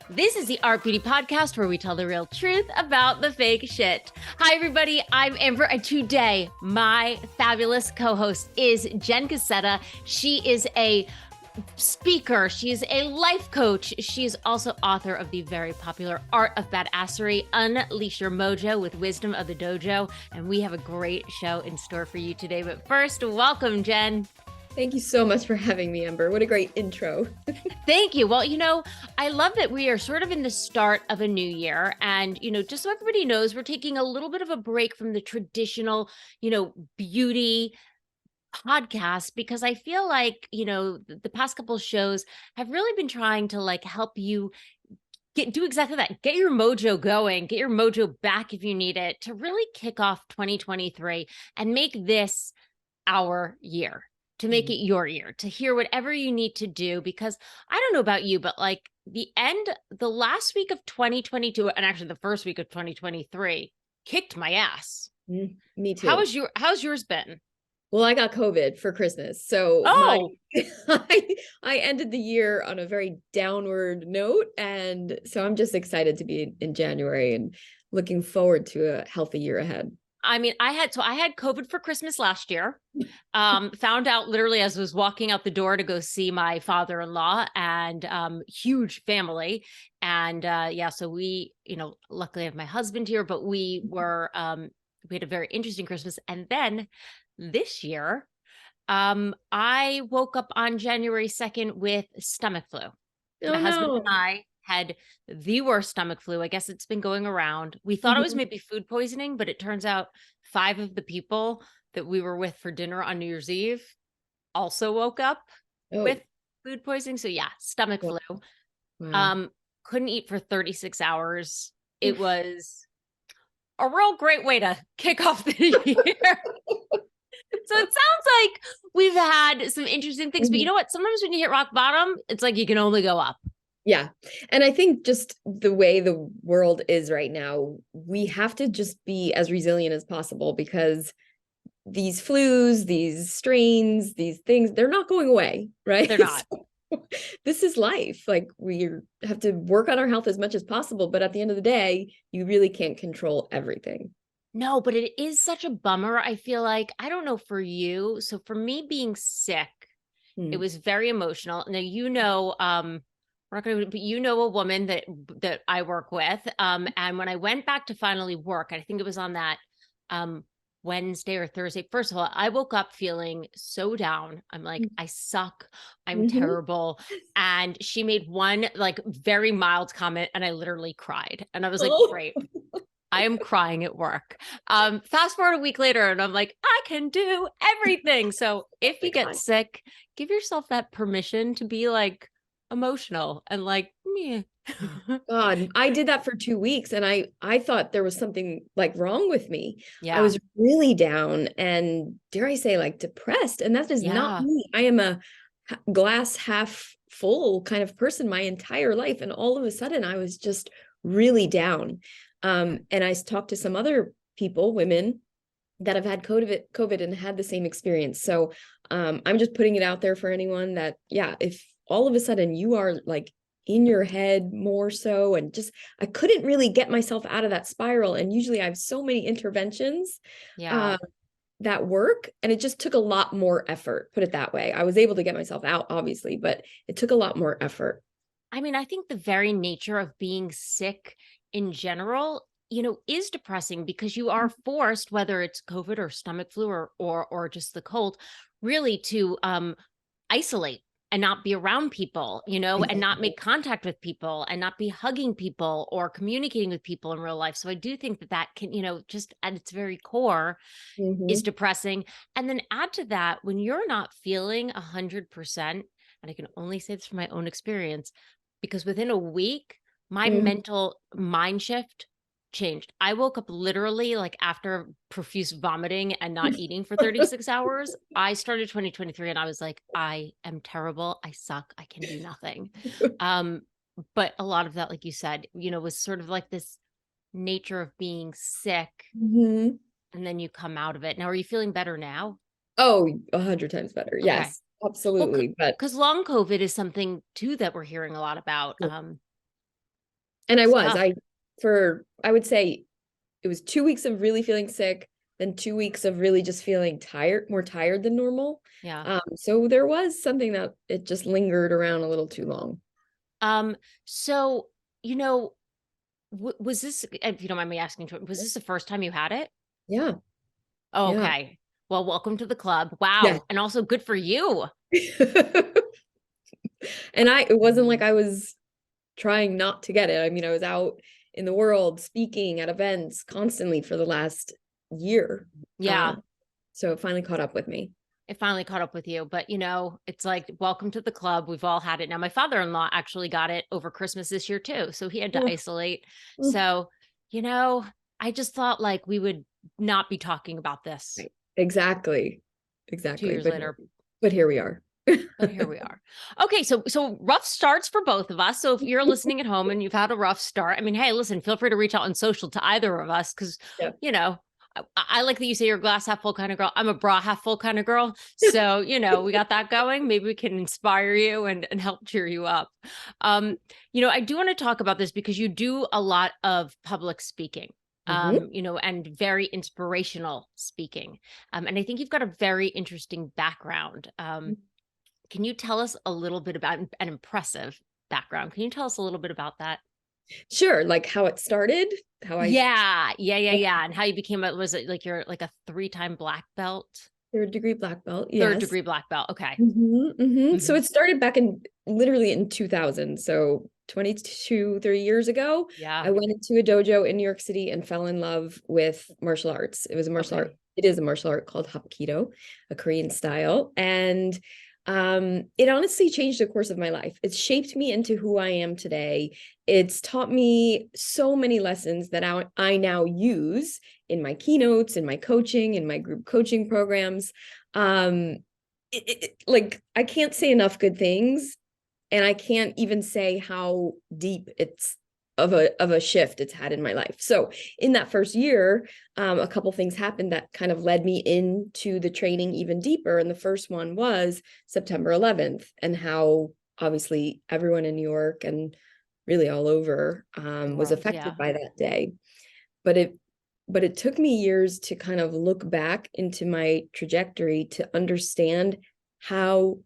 This is the Art Beauty Podcast where we tell the real truth about the fake shit. Hi, everybody. I'm Amber, and today my fabulous co-host is Jenn Cassetta. She is a speaker. She is a life coach. She is also author of the very popular Art of Badassery, Unleash Your Mojo with Wisdom of the Dojo. And we have a great show in store for you today. But first, welcome, Jenn. Thank you so much for having me, Amber. What a great intro. Thank you. Well, I love that we are sort of in the start of a new year. And, just so everybody knows, we're taking a little bit of a break from the traditional, beauty podcast, because I feel like, the past couple of shows have really been trying to help you do exactly that. Get your mojo going, get your mojo back if you need it, to really kick off 2023 and make this our year. To make it your year, to hear whatever you need to do, because I don't know about you, but the last week of 2022, and actually the first week of 2023 kicked my ass. Me too. How's yours been? Well, I got COVID for Christmas. So I ended the year on a very downward note. And so I'm just excited to be in January and looking forward to a healthy year ahead. I mean, I had COVID for Christmas last year. Found out literally as I was walking out the door to go see my father-in-law, and huge family. And so we, luckily I have my husband here, but we had a very interesting Christmas. And then this year, I woke up on January 2nd with stomach flu. My husband and I had the worst stomach flu. I guess it's been going around. We thought it was maybe food poisoning, but it turns out 5 of the people that we were with for dinner on New Year's Eve also woke up with food poisoning. So yeah, stomach flu. Wow. Couldn't eat for 36 hours. It was a real great way to kick off the year. So it sounds like we've had some interesting things, but you know what? Sometimes when you hit rock bottom, it's like you can only go up. Yeah. And I think just the way the world is right now, we have to just be as resilient as possible, because these flus, these strains, these things, they're not going away, right? They're not. So, this is life. We have to work on our health as much as possible. But at the end of the day, you really can't control everything. No, but it is such a bummer. I feel like, I don't know for you. So for me being sick, it was very emotional. Now, we're not going to, but a woman that I work with. And when I went back to finally work, I think it was on that Wednesday or Thursday. First of all, I woke up feeling so down. I'm like, I suck. I'm terrible. And she made one very mild comment, and I literally cried. And I was like, great. I am crying at work. Fast forward a week later, and I'm like, I can do everything. So if you get sick, give yourself that permission to be emotional and me. God, I did that for 2 weeks, and I thought there was something wrong with me. Yeah. I was really down and, dare I say, depressed. And that is not me. I am a glass half full kind of person my entire life. And all of a sudden I was just really down. And I talked to some other people, women that have had COVID and had the same experience. So I'm just putting it out there for anyone that, if all of a sudden you are in your head more so, and just, I couldn't really get myself out of that spiral. And usually I have so many interventions that work, and it just took a lot more effort, put it that way. I was able to get myself out, obviously, but it took a lot more effort. I mean, I think the very nature of being sick in general, is depressing, because you are forced, whether it's COVID or stomach flu or just the cold, really to isolate and not be around people, and not make contact with people, and not be hugging people or communicating with people in real life. So I do think that can, just at its very core is depressing. And then add to that, when you're not feeling 100%, and I can only say this from my own experience, because within a week, my mental mind shift changed. I woke up literally after profuse vomiting and not eating for 36 hours. I started 2023 and I was like, I am terrible. I suck. I can do nothing. But a lot of that, like you said, was sort of this nature of being sick. And then you come out of it. Now, are you feeling better now? Oh, 100 times better. Okay. Yes, absolutely. Well, because long COVID is something too that we're hearing a lot about. And It's tough. I would say it was 2 weeks of really feeling sick, then 2 weeks of really just feeling tired, more tired than normal. Yeah. So there was something that it just lingered around a little too long. So, you know, was this, if you don't mind me asking, was this the first time you had it? Yeah. Oh, Yeah. okay. Well, welcome to the club. Yeah. Wow. And also good for you. And it wasn't like I was trying not to get it. I mean, I was out in the world speaking at events constantly for the last year. Yeah. So it finally caught up with me. It finally caught up with you. But, it's like, welcome to the club. We've all had it. Now, my father-in-law actually got it over Christmas this year, too. So he had to Oh, isolate. oh, So, I just thought like we would not be talking about this right. Exactly. 2 Exactly. years later. But here we are. But here we are. Okay, so rough starts for both of us. So if you're listening at home and you've had a rough start, I mean, hey, listen, feel free to reach out on social to either of us because Yeah. I like that you say you're a glass half full kind of girl. I'm a bra half full kind of girl. So, we got that going. Maybe we can inspire you and help cheer you up. I do want to talk about this because you do a lot of public speaking. Mhm. And very inspirational speaking. And I think you've got a very interesting background. Can you tell us a little bit about an impressive background? Can you tell us a little bit about that? Sure. Like how it started, how I Yeah. And how you became was it like you're like a 3-time black belt? third degree black belt. Third Yes. degree black belt. Okay. So Hmm. it started back literally in 2000. So 22, 30 years ago, Yeah. I went into a dojo in New York City and fell in love with martial arts. It was a martial art. Okay. It is a martial art called Hapkido, a Korean style. And it honestly changed the course of my life. It's shaped me into who I am today. It's taught me so many lessons that I now use in my keynotes, in my coaching, in my group coaching programs. Um, like I can't say enough good things, and I can't even say how deep it's of a shift it's had in my life. So in that first year, a couple things happened that kind of led me into the training even deeper. And the first one was September 11th, and how obviously everyone in New York and really all over The was world. affected Yeah. by that day. But it took me years to kind of look back into my trajectory to understand how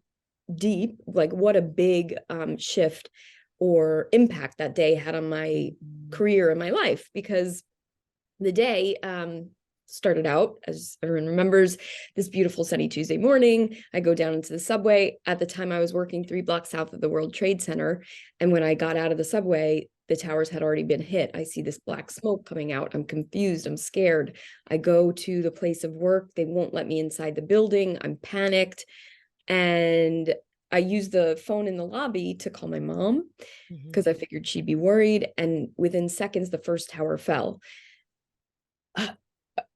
deep, like what a big shift or impact that day had on my career and my life. Because the day started out, as everyone remembers, this beautiful sunny Tuesday morning. I go down into the subway. At the time, I was working 3 blocks south of the World Trade Center. And when I got out of the subway, the towers had already been hit. I see this black smoke coming out. I'm confused. I'm scared. I go to the place of work. They won't let me inside the building. I'm panicked. And I used the phone in the lobby to call my mom Hmm. because I figured she'd be worried. And within seconds, the first tower fell.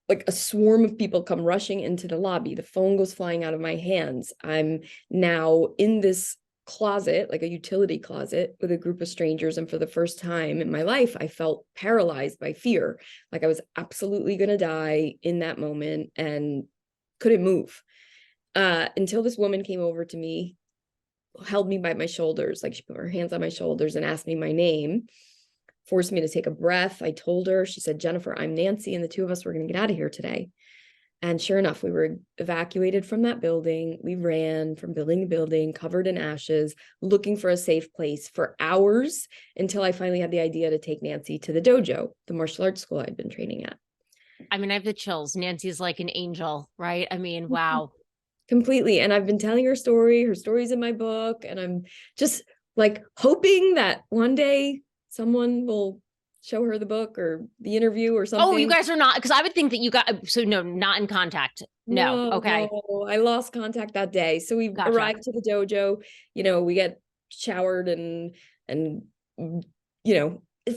Like a swarm of people come rushing into the lobby. The phone goes flying out of my hands. I'm now in this closet, like a utility closet, with a group of strangers. And for the first time in my life, I felt paralyzed by fear. Like I was absolutely going to die in that moment and couldn't move. Until this woman came over to me, held me by my shoulders, like she put her hands on my shoulders and asked me my name, forced me to take a breath. I told her, she said, "Jennifer, I'm Nancy, and the two of us were going to get out of here today." And sure enough, we were evacuated from that building. We ran from building to building, covered in ashes, looking for a safe place for hours until I finally had the idea to take Nancy to the dojo, the martial arts school I'd been training at. I mean, I have the chills. Nancy's like an angel, right? I mean, wow. Completely. And I've been telling her story. Her story's in my book. And I'm just like hoping that one day someone will show her the book or the interview or Oh, you something. guys are not, because I would think that you got, so no, not in contact. No. Okay. No, I lost contact that day. So we Gotcha. arrived to the dojo, we get showered and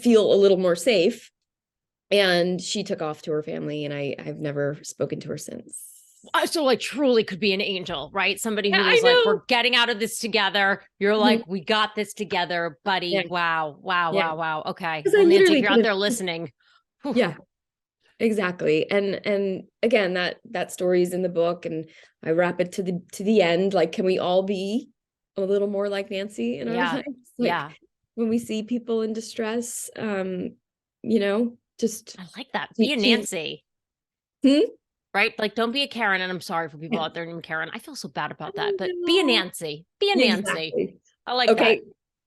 feel a little more safe. And she took off to her family, and I've never spoken to her since. So like truly could be an angel, right? Somebody Yeah, who I was like, we're know. getting out of this together. You're Mhm. like, we got this together, buddy. Yeah, Wow. Wow. yeah. Wow. Wow. Okay. Because I Well, Nancy, if literally you're out couldn't. there listening, whew, Yeah, exactly. And again, that story is in the book, and I wrap it to the end. Like, can we all be a little more like Nancy in our yeah. lives? Like, Yeah. when we see people in distress, you know, just I like that. Be a to Nancy, hmm? right? Like, don't be a Karen. And I'm sorry for people Yeah. out there named Karen. I feel so bad about that, Oh, but be a no. Nancy. Be a Nancy. Exactly. I like that. Okay,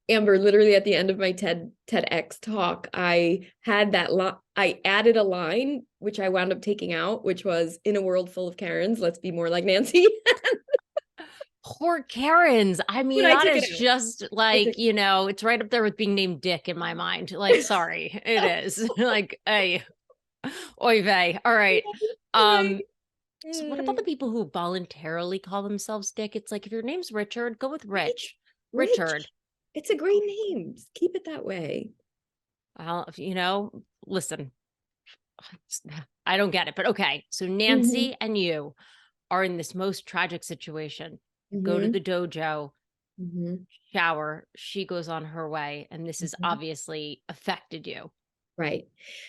Amber, literally at the end of my TEDx talk, I had that I added a line, which I wound up taking out, which was, "In a world full of Karens, let's be more like Nancy." Poor Karens. I But mean, I that took it is out. just I took like, it it's right up there with being named Dick in my mind. Like, sorry, it is. Like, hey, oy vey. All right. out. Okay. So what about the Mm, people who voluntarily call themselves Dick? It's like, if your name's Richard, go with Rich. Rich. Richard. Rich. It's a great name. Just keep it that way. Well, listen, I don't get it, but okay. So Hmm. Nancy and you are in this most tragic situation. Go to Hmm. the dojo, Hmm. shower, she goes on her way, and this has Hmm. obviously affected you. Right.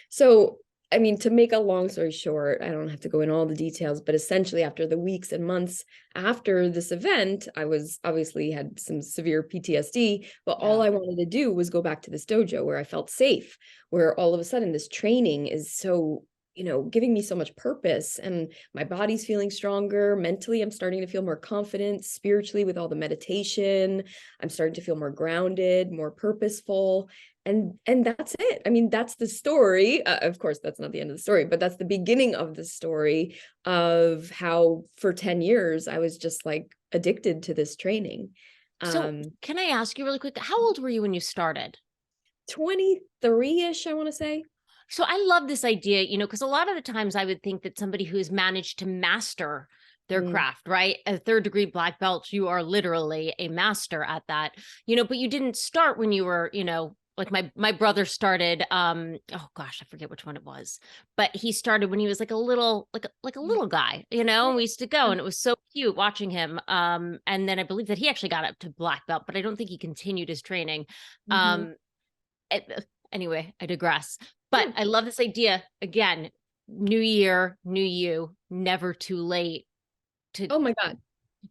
So, I mean, to make a long story short, I don't have to go in all the details, but essentially, after the weeks and months after this event, I was obviously had some severe PTSD, but all Yeah. I wanted to do was go back to this dojo where I felt safe, where all of a sudden this training is so, giving me so much purpose, and my body's feeling stronger. Mentally, I'm starting to feel more confident. Spiritually, with all the meditation, I'm starting to feel more grounded, more purposeful, and that's it. I mean, that's the story. Of course, that's not the end of the story, but that's the beginning of the story of how for 10 years I was just like addicted to this training. So um can I ask you really quick, how old were you when you started? 23-ish, I want to say. So I love this idea, because a lot of the times I would think that somebody who has managed to master their Mm, craft, right? A third degree black belt, you are literally a master at that, but you didn't start when you were, like my brother started, oh gosh, I forget which one it was, but he started when he was like a little, like a little guy, and we used to go and it was so cute watching him. And then I believe that he actually got up to black belt, but I don't think he continued his training. mhm. Um, anyway, I digress. But Yeah. I love this idea. Again, new year, new you, never too late to Oh my God.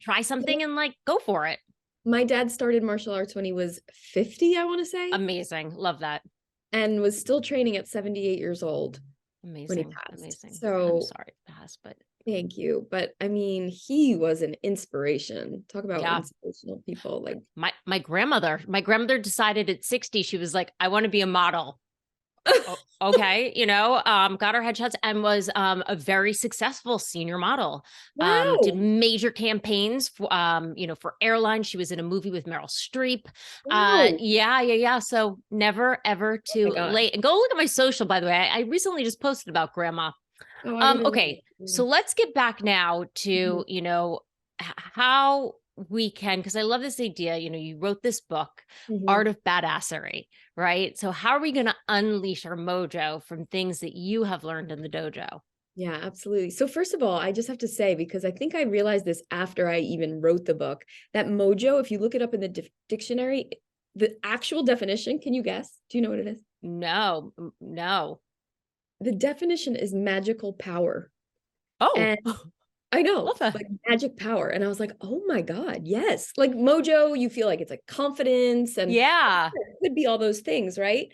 try Yeah. something and like go for it. My dad started martial arts when he was 50, I want to say, Amazing. Love that. and was still training at 78 years old when he Amazing. passed. Amazing. I'm So sorry to pass, but thank you. But I mean, he was an inspiration. Talk about yeah. inspirational people. Like, My grandmother decided at 60, she was like, I want to be a model. Okay, got her headshots and was a very successful senior model. Did wow, major campaigns for airlines. She was in a movie with Meryl Streep. wow. Yeah. So never ever Oh my too God. late. And go look at my social, by the way. I recently just posted about grandma. Oh, I gotta look at Okay, so it. let's get back now Mhm. to, how we can, because I love this idea. You wrote this book, Art Mhm. of Badassery, right? So, how are we going to unleash our mojo from things that you have learned in the dojo? Yeah, absolutely. So first of all, I just have to say, because I think I realized this after I even wrote the book, that mojo, if you look it up in the dictionary, the actual definition, can you guess? Do you know what it is? No, no. The definition is magical power. Oh, And I know, love that. like magic power. And I was like, oh my God, yes. Like mojo, you feel like it's like confidence, and Yeah. it could be all those things, right?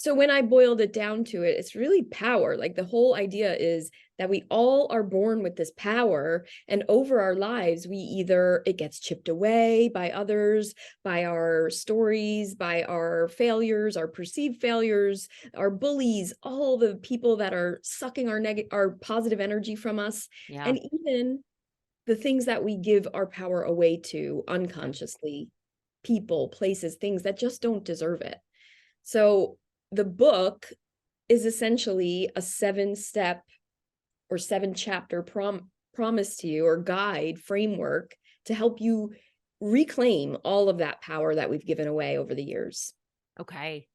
So when I boiled it down to it, it's really power. Like the whole idea is that we all are born with this power, and over our lives, we either it gets chipped away by others, by our stories, by our failures, our perceived failures, our bullies, all the people that are sucking our positive energy from us, Yeah. and even the things that we give our power away to unconsciously, people, places, things that just don't deserve it. So the book is essentially a 7-step or 7-chapter promise to you, or guide framework, to help you reclaim all of that power that we've given away over the years. Okay.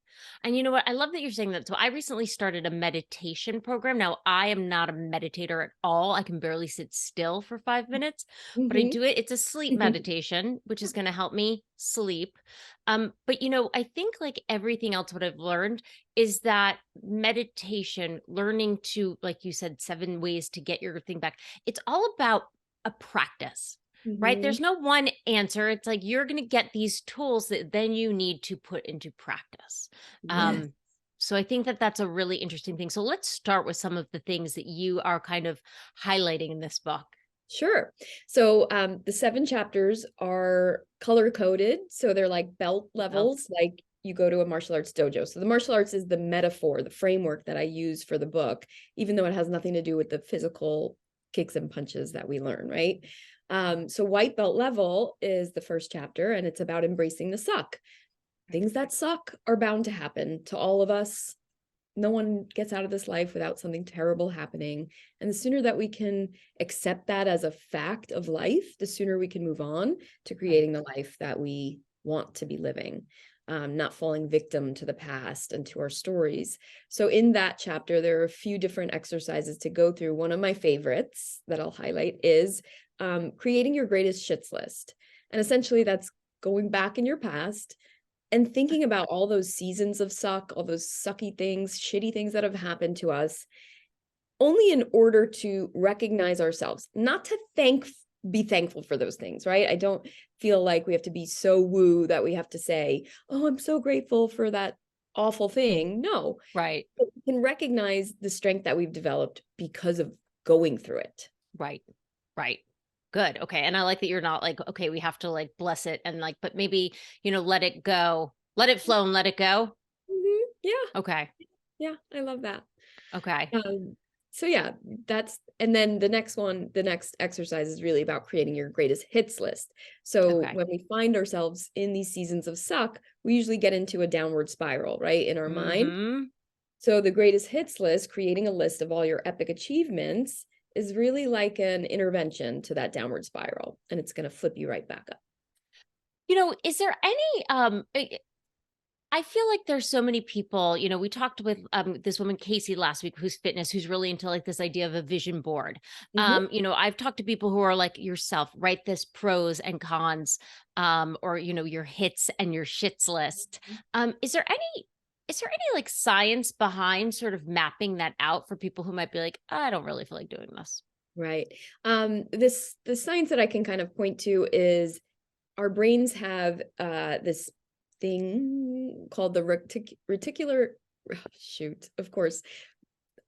And you know what? I love that you're saying that. So I recently started a meditation program. Now, I am not a meditator at all. I can barely sit still for 5 minutes, but I Mm-hmm. do it. It's a sleep meditation, which is going to help me sleep. But I think like everything else, what I've learned is that meditation, learning to, like you said, 7 ways to get your thing back. It's all about a practice. right? Mhm. There's no one answer. It's like you're going to get these tools that then you need to put into practice. Yes. Um, so I think that that's a really interesting thing. So let's start with some of the things that you are kind of highlighting in this book. Sure. So the 7 chapters are color coded. So they're like belt Love. levels, like you go to a martial arts dojo. So the martial arts is the metaphor, the framework that I use for the book, even though it has nothing to do with the physical kicks and punches that we learn, right? So white belt level is the first chapter, and it's about embracing the suck. Things that suck are bound to happen to all of us. No one gets out of this life without something terrible happening. And the sooner that we can accept that as a fact of life, the sooner we can move on to Right. creating the life that we want to be living, not falling victim to the past and to our stories. So in that chapter, there are a few different exercises to go through. One of my favorites that I'll highlight is creating your greatest shits list. And essentially that's going back in your past and thinking about all those seasons of suck, all those sucky things, shitty things that have happened to us, only in order to recognize ourselves, not to be thankful for those things, right? I don't feel like we have to be so woo that we have to say, oh, I'm so grateful for that awful thing. No, Right. but we can recognize the strength that we've developed because of going through it. Right. Right. Good. Okay. And I like that you're not like, okay, we have to like bless it and like, but maybe, let it go, let it flow and let it go. Yeah, Okay. yeah, I love that. Okay. Um, so yeah, and then the next exercise is really about creating your greatest hits list. So Okay. when we find ourselves in these seasons of suck, we usually get into a downward spiral, right? In our mind. Mm-hmm. So the greatest hits list, creating a list of all your epic achievements, is really like an intervention to that downward spiral, and it's going to flip you right back up. Is there any I feel like there's so many people, we talked with this woman Casey last week who's really into like this idea of a vision board. Mhm. I've talked to people who are like yourself, write this pros and cons or your hits and your shits list. Is there any like science behind sort of mapping that out for people who might be like, I don't really feel like doing this. Right. The science that I can kind of point to is our brains have this thing called the reticular shoot, of course,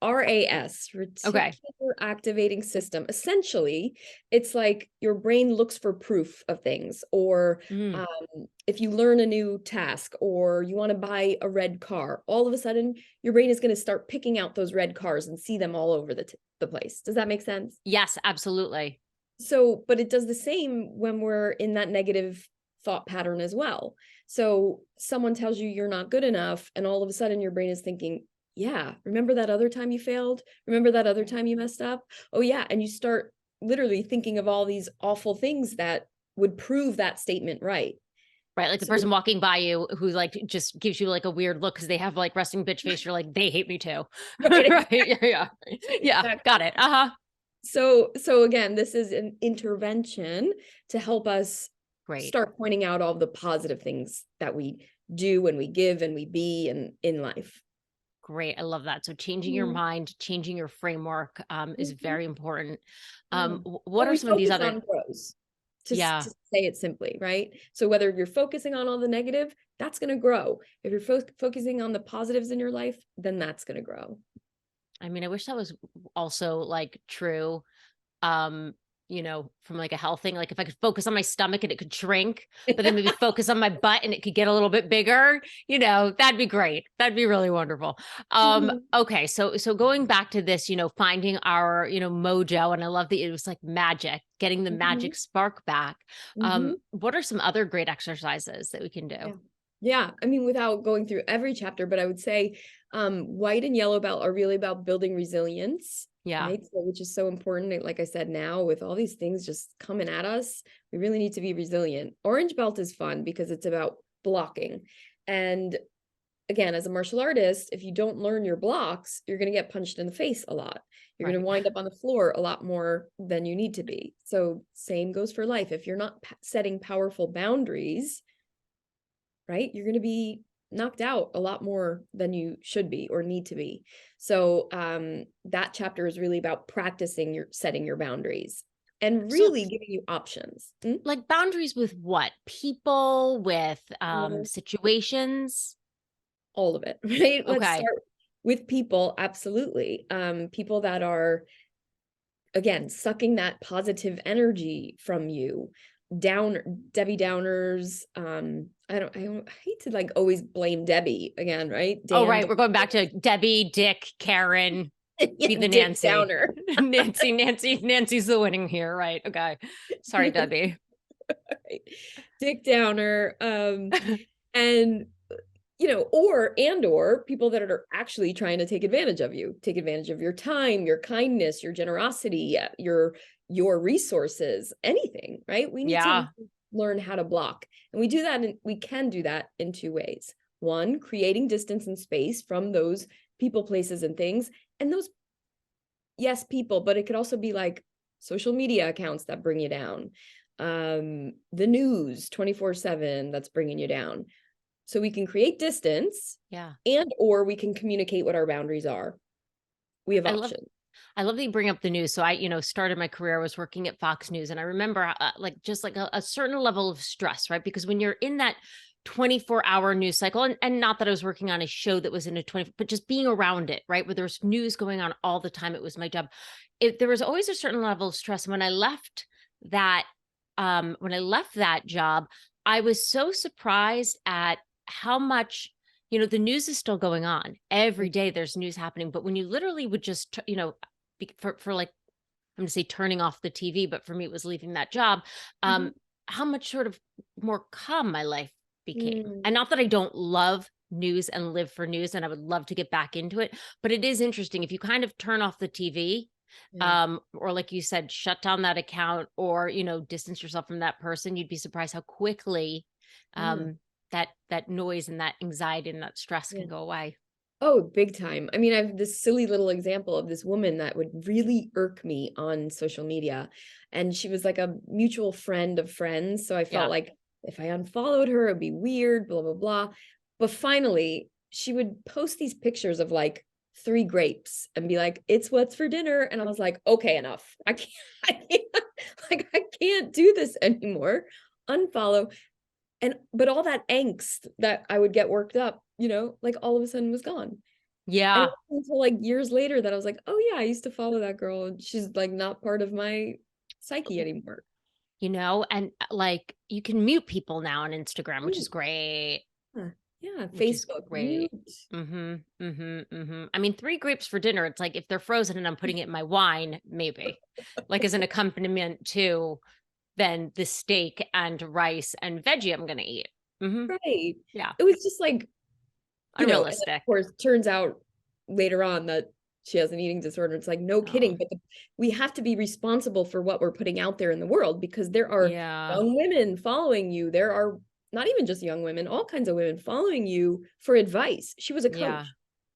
RAS, Okay. reticular activating system. Essentially, it's like your brain looks for proof of things, or Mm, um, if you learn a new task or you want to buy a red car, all of a sudden your brain is going to start picking out those red cars and see them all over the place. Does that make sense? yes, absolutely. So, but it does the same when we're in that negative thought pattern as well. So someone tells you you're not good enough, and all of a sudden your brain is thinking, yeah, remember that other time you failed? Remember that other time you messed up? Oh yeah. And you start literally thinking of all these awful things that would prove that statement right. Right, like the So person walking by you who, like, just gives you, like, a weird look because they have, like, resting bitch face, you're like, "They hate me too." right, Right, yeah, yeah. Yeah, got exactly. it, uh-huh. So again, this is an intervention to help us Great, start pointing out all the positive things that we do and we give and we be and in life. great, I love that. So changing your Mhm, mind, changing your framework, is mhm, very important. yeah. What But are we some of these focus other on pros, to Yeah, say it simply, right? So whether you're focusing on all the negative, that's going to grow. If you're focusing on the positives in your life, then that's going to grow. I mean, I wish that was also, like, true, um from like a health thing, like if I could focus on my stomach and it could shrink, but then maybe focus on my butt and it could get a little bit bigger, that'd be great, that'd be really wonderful. Mhm, Okay, so going back to this, finding our mojo, and I love that it was like magic, getting the mhm, magic spark back. mhm. What are some other great exercises that we can do? Yeah. Yeah. I mean, without going through every chapter, but I would say white and yellow belt are really about building resilience, Yeah. right? So, which is so important. Like I said, now with all these things just coming at us, we really need to be resilient. Orange belt is fun because it's about blocking. And again, as a martial artist, if you don't learn your blocks, you're going to get punched in the face a lot. You're going to Right. wind up on the floor a lot more than you need to be. So, same goes for life. If you're not setting powerful boundaries, right? You're going to be knocked out a lot more than you should be or need to be. So that chapter is really about practicing your setting your boundaries. and So really giving you options. like boundaries with what? People, with All situations? all of it, right? Let's Okay. start with people. Absolutely. People that are, again, sucking that positive energy from you. Debbie Downers. I hate to like always blame Debbie again, right? Oh, Dan, right. We're going back to Debbie, Dick, Karen, be yeah, the Dick Nancy. Downer. Nancy's the winning here, right? Okay. Sorry, Debbie. Right. Dick Downer. And or people that are actually trying to take advantage of you, take advantage of your time, your kindness, your generosity, your resources, anything, right? We need to Yeah. learn how to block. And we do that, and we can do that in two ways. One, creating distance and space from those people, places, and things. And those, yes, people, but it could also be like social media accounts that bring you down. The news 24/7 that's bringing you down. So we can create distance, Yeah. and or we can communicate what our boundaries are. We have I love options. I love that you bring up the news. So I, started my career, I was working at Fox News, and I remember like just like a certain level of stress, right? Because when you're in that 24-hour news cycle, and not that I was working on a show that was in a 20, but just being around it, right? Where there's news going on all the time. It was my job. There was always a certain level of stress. When I left that, job, I was so surprised at how much, the news is still going on every day. There's news happening, but when you literally would just, for like, I'm going to say turning off the TV, but for me, it was leaving that job. Mhm. How much sort of more calm my life became. Mm, And not that I don't love news and live for news, and I would love to get back into it, but it is interesting if you kind of turn off the TV, yeah. or like you said, shut down that account, or, distance yourself from that person, you'd be surprised how quickly, Yeah. that noise and that anxiety and that stress Yeah. can go away. Oh, big time. I mean, I have this silly little example of this woman that would really irk me on social media. And she was like a mutual friend of friends. So I felt Yeah. like if I unfollowed her, it'd be weird, blah, blah, blah. But finally, she would post these pictures of like 3 grapes and be like, it's what's for dinner. And I was like, okay, enough. I can't, like, I can't do this anymore. Unfollow. But all that angst that I would get worked up, like all of a sudden was gone. And it Yeah. wasn't until like years later that I was like, oh yeah, I used to follow that girl, and she's like not part of my psyche anymore. And like you can mute people now on Instagram, which is Mute. great. Yeah, yeah, Which is Facebook, great. mute. I mean, 3 grapes for dinner, it's like if they're frozen and I'm putting it in my wine, maybe. Like as an accompaniment to then the steak and rice and veggie I'm gonna eat. Mhm. Right. Yeah. It was just like, and then Unrealistic. of course turns out later on that she has an eating disorder. It's like, no Oh, kidding. But we have to be responsible for what we're putting out there in the world, because there are yeah. young women following you. There are not even just young women, all kinds of women following you for advice. She was a Yeah. coach.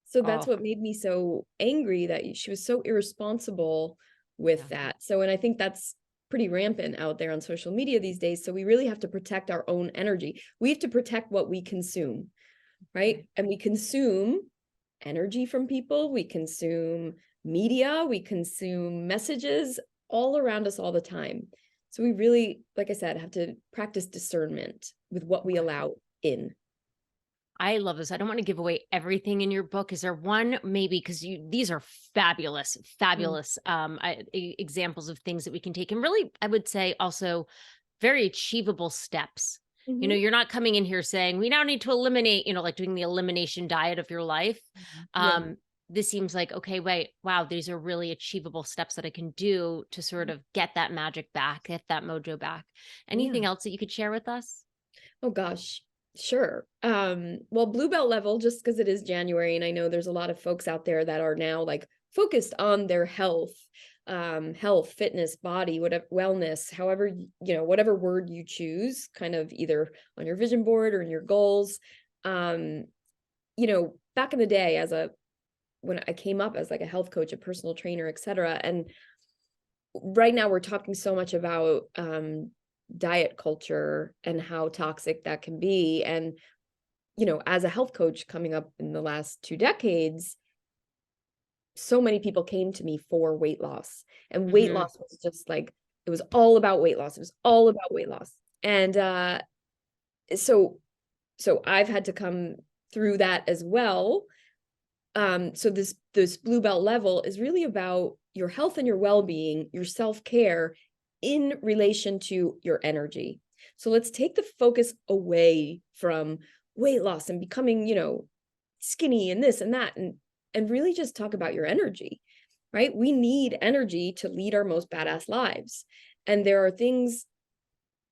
So that's Oh, what made me so angry, that she was so irresponsible with yeah. that. So, and I think that's pretty rampant out there on social media these days. So we really have to protect our own energy. We have to protect what we consume, right? Right. And we consume energy from people, we consume media, we consume messages all around us all the time. So we really, like I said, have to practice discernment with what we Okay. allow in. I love this. I don't want to give away everything in your book. Is there one maybe, because these are fabulous, Mm. fabulous examples of things that we can take, and really, I would say also very achievable steps. Mhm. You're not coming in here saying we now need to eliminate, like doing the elimination diet of your life. Yeah. This seems like, okay, wait, wow, these are really achievable steps that I can do to sort of get that magic back, get that mojo back. Yeah. Anything else that you could share with us? Oh gosh. Sure. Well, blue belt level, just because it is January, and I know there's a lot of folks out there that are now like focused on their health, fitness, body, whatever, wellness, however, whatever word you choose, kind of either on your vision board or in your goals. Um, Back in the day, when I came up as like a health coach, a personal trainer, etc. And right now we're talking so much about diet culture and how toxic that can be. And, as a health coach coming up in the last 2 decades, so many people came to me for weight loss, and weight Hmm. loss was just like It was all about weight loss. It was all about weight loss. And so I've had to come through that as well. So this blue belt level is really about your health and your well-being, your self-care in relation to your energy. So let's take the focus away from weight loss and becoming, skinny and this and that, and really just talk about your energy, right? We need energy to lead our most badass lives. And there are things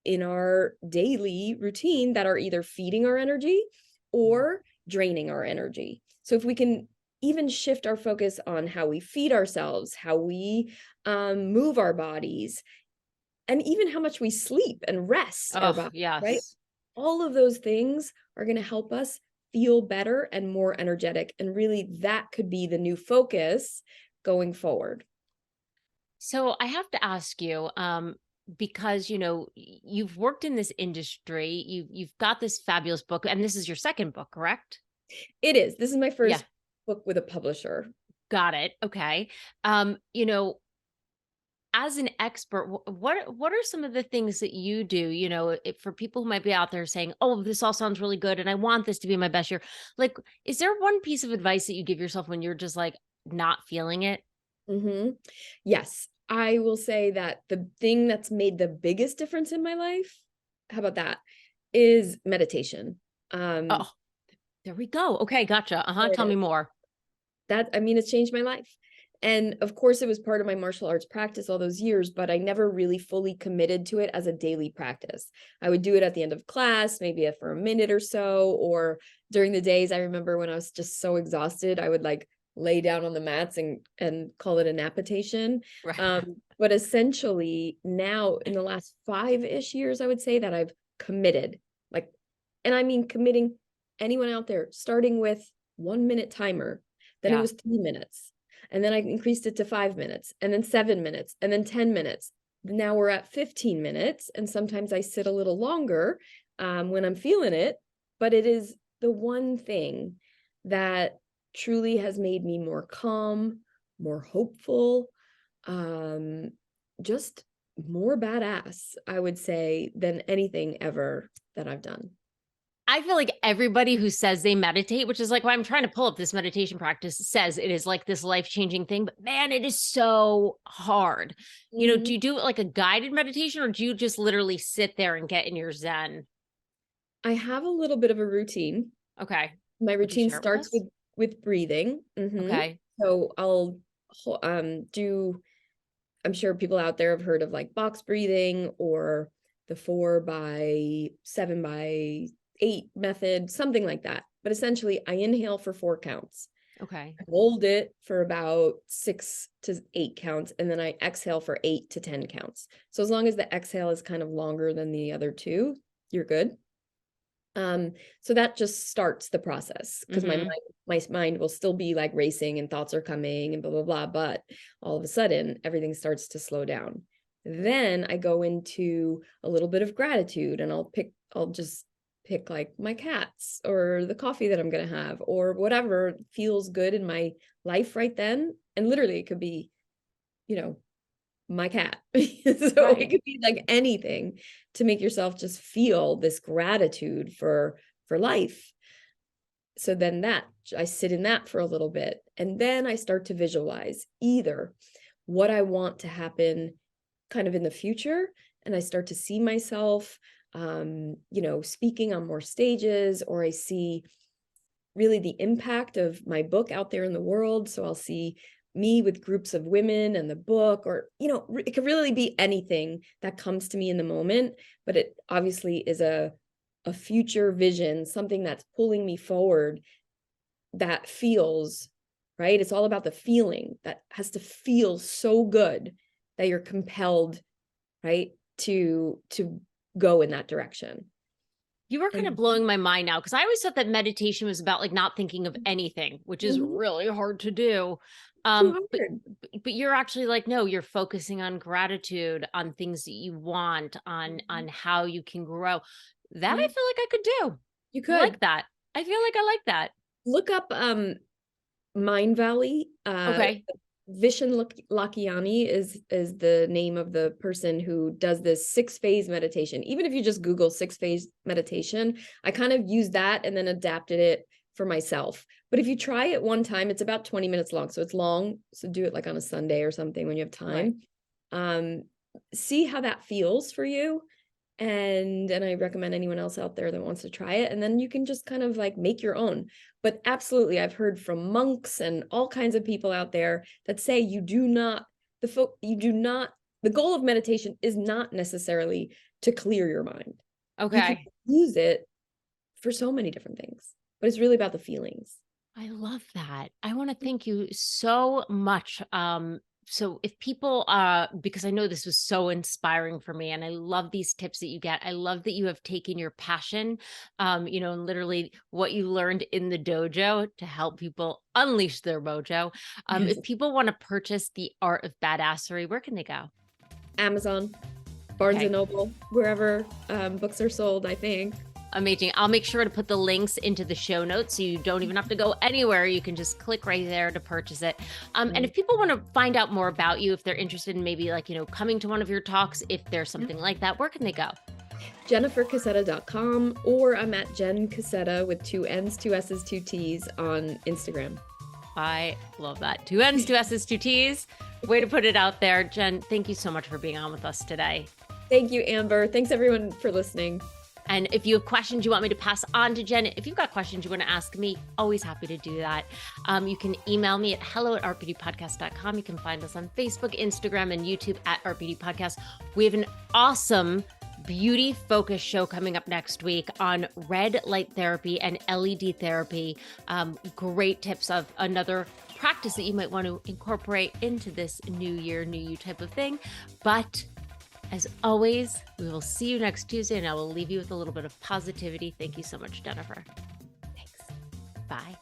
in our daily routine that are either feeding our energy or draining our energy. So if we can even shift our focus on how we feed ourselves, how we move our bodies, and even how much we sleep and rest our Oh, body, right? yes. All of those things are going to help us feel better and more energetic. And really, that could be the new focus going forward. So I have to ask you, because you've worked in this industry, you've got this fabulous book, and this is your second book, correct? It is. This is my Yeah, first book with a publisher. got it. Okay. As an expert, what are some of the things that you do? For people who might be out there saying, "Oh, this all sounds really good, and I want this to be my best year." Like, is there one piece of advice that you give yourself when you're just like not feeling it? Mm-hmm. Yes, I will say that the thing that's made the biggest difference in my life, how about that, is meditation. Oh, there we go. Okay, gotcha. There it Tell me is. more. It's changed my life. And of course, it was part of my martial arts practice all those years, but I never really fully committed to it as a daily practice. I would do it at the end of class, maybe for a minute or so, or during the days. I remember when I was just so exhausted, I would like lay down on the mats and call it a napitation. Right. But essentially now in the last 5-ish years, I would say that I've committed, like, and I mean committing, anyone out there, starting with 1 minute timer, then it Yeah. was 3 minutes. And then I increased it to 5 minutes, and then 7 minutes, and then 10 minutes. Now we're at 15 minutes. And sometimes I sit a little longer when I'm feeling it. But it is the one thing that truly has made me more calm, more hopeful, just more badass, I would say, than anything ever that I've done. I feel like everybody who says they meditate, which is like why I'm trying to pull up this meditation practice, says it is like this life-changing thing. But man, it is so hard. Do Mhm. you do it like a guided meditation, or do you just literally sit there and get in your zen? I have a little bit of a routine. Okay. My Would you routine share it with starts us? with breathing. Okay. So I'll do, I'm sure people out there have heard of like box breathing or the 4 by 7 by 8 method, something like that. But essentially, I inhale for 4 counts, Okay. hold it for about 6 to 8 counts, and then I exhale for 8 to 10 counts. So as long as the exhale is kind of longer than the other two, you're good. So that just starts the process because Mm-hmm. my mind will still be like racing and thoughts are coming and blah blah blah, but all of a sudden everything starts to slow down. Then I go into a little bit of gratitude, and I'll just pick like my cats or the coffee that I'm gonna have or whatever feels good in my life right then. And literally it could be, you know, my cat. So it Right. could be like anything to make yourself just feel this gratitude for life. So then that I sit in that for a little bit, and then I start to visualize either what I want to happen kind of in the future, and I start to see myself speaking on more stages, or I see really the impact of my book out there in the world. So I'll see me with groups of women and the book, or, it could really be anything that comes to me in the moment, but it obviously is a future vision, something that's pulling me forward that feels right. It's all about the feeling that has to feel so good that you're compelled, right, to go in that direction. You were kind of And blowing my mind now because I always thought that meditation was about like not thinking of anything, which is Mhm. really hard to do. Too But hard. you're actually like, no, you're focusing on gratitude, on things that you want, on Mhm. how you can grow. That I Yeah, feel like I could do. you I could like that. I feel like I like that. look up Mind Valley. Okay. Lakiani is the name of the person who does this 6-phase meditation. Even if you just Google 6-phase meditation, I kind of used that and then adapted it for myself. But if you try it one time, it's about 20 minutes long. So it's long. So do it like on a Sunday or something when you have time. Right. See how that feels for you. And I recommend anyone else out there that wants to try it. And then you can just kind of like make your own. But absolutely, I've heard from monks and all kinds of people out there that say the goal of meditation is not necessarily to clear your mind. Okay. You can use it for so many different things, but it's really about the feelings. I love that. I want to thank you so much. So if people, because I know this was so inspiring for me and I love these tips that you get. I love that you have taken your passion, and literally what you learned in the dojo to help people unleash their mojo. Yes. If people want to purchase The Art of Badassery, where can they go? Amazon, Barnes and Noble, wherever books are sold, I think. Amazing. I'll make sure to put the links into the show notes so you don't even have to go anywhere. You can just click right there to purchase it. And if people want to find out more about you, if they're interested in maybe like, coming to one of your talks, if there's something like that, where can they go? JenniferCassetta.com, or I'm at Jenn Cassetta with 2 N's, 2 S's, 2 T's on Instagram. I love that. 2 N's, 2 S's, 2 T's. Way to put it out there. Jenn, thank you so much for being on with us today. Thank you, Amber. Thanks everyone for listening. And if you have questions you want me to pass on to Jenn, if you've got questions you want to ask me, always happy to do that. You can email me at hello@rpdpodcast.com. You can find us on Facebook, Instagram, and YouTube at RPD Podcast. We have an awesome beauty focus show coming up next week on red light therapy and LED therapy. Great tips of another practice that you might want to incorporate into this new year, new you type of thing. But as always, we will see you next Tuesday, and I will leave you with a little bit of positivity. Thank you so much, Jennifer. Thanks. Bye.